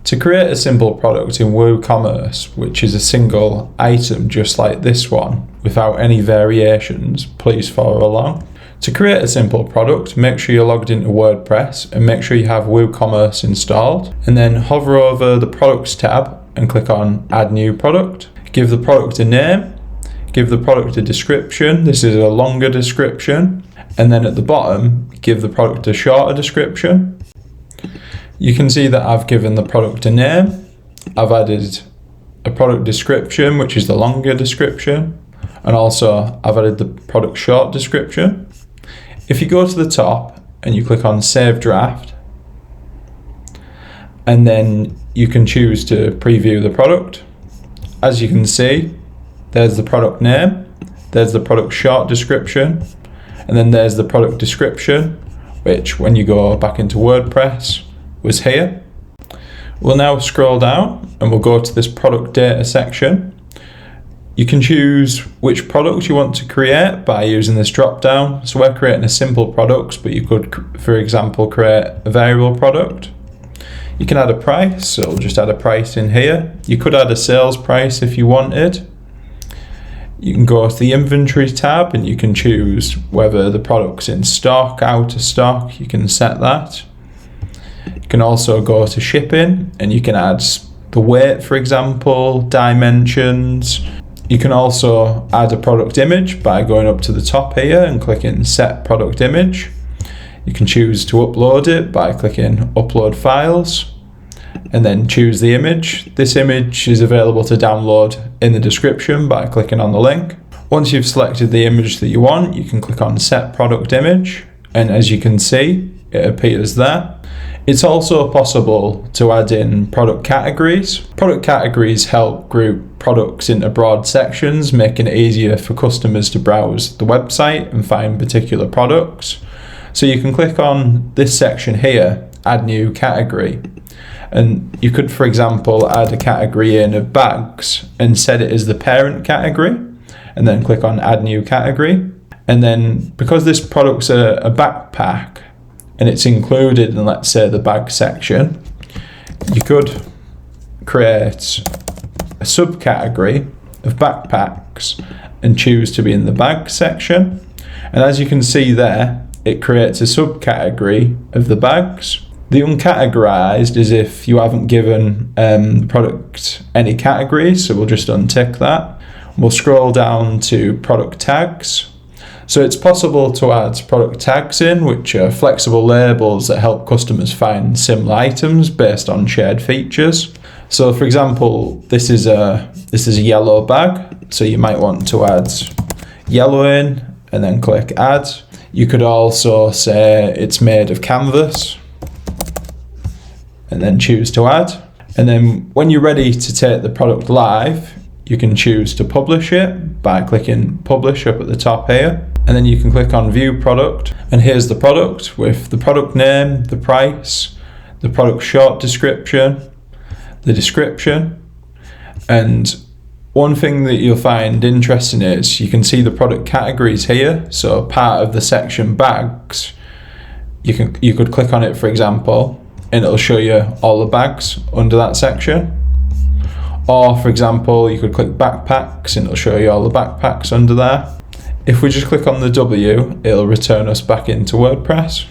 To create a simple product in Woocommerce, which is a single item just like this one, without any variations, please follow along. To create a simple product, make sure you're logged into WordPress and make sure you have Woocommerce installed, and then hover over the Products tab and click on Add New Product. Give the product a name, give the product a description. This is a longer description, and then at the bottom, give the product a shorter description. You can see that I've given the product a name, I've added a product description, which is the longer description, and also I've added the product short description. If you go to the top and you click on Save Draft, and then you can choose to preview the product. As you can see, there's the product name, there's the product short description, and then there's the product description, which when you go back into WordPress, was here. We'll now scroll down and we'll go to this product data section. You can choose which product you want to create by using this drop down. So we're creating a simple product, but you could, for example, create a variable product. You can add a price, so we'll just add a price in here. You could add a sales price if you wanted. You can go to the inventory tab and you can choose whether the product's in stock, out of stock. You can set that. You can also go to shipping and you can add the weight, for example, dimensions. You can also add a product image by going up to the top here and clicking Set Product Image. You can choose to upload it by clicking Upload Files and then choose the image. This image is available to download in the description by clicking on the link. Once you've selected the image that you want, you can click on Set Product Image, and as you can see, it appears there. It's also possible to add in product categories. Product categories help group products into broad sections, making it easier for customers to browse the website and find particular products. So you can click on this section here, Add New Category. And you could, for example, add a category in of bags and set it as the parent category, and then click on Add New Category. And then because this product's a backpack, and it's included in, let's say, the bag section, you could create a subcategory of backpacks and choose to be in the bag section. And as you can see there, it creates a subcategory of the bags. The uncategorized is if you haven't given the product any categories, so we'll just untick that. We'll scroll down to product tags. So it's possible to add product tags in, which are flexible labels that help customers find similar items based on shared features. So for example, this is a yellow bag, so you might want to add yellow in and then click add. You could also say it's made of canvas and then choose to add. And then when you're ready to take the product live, you can choose to publish it by clicking publish up at the top here. And then you can click on view product, and here's the product with the product name, the price, the product short description, the description. And one thing that you'll find interesting is you can see the product categories here. So part of the section bags, you could click on it, for example, and it'll show you all the bags under that section. Or for example, you could click backpacks and it'll show you all the backpacks under there. If we just click on the W, it'll return us back into WordPress.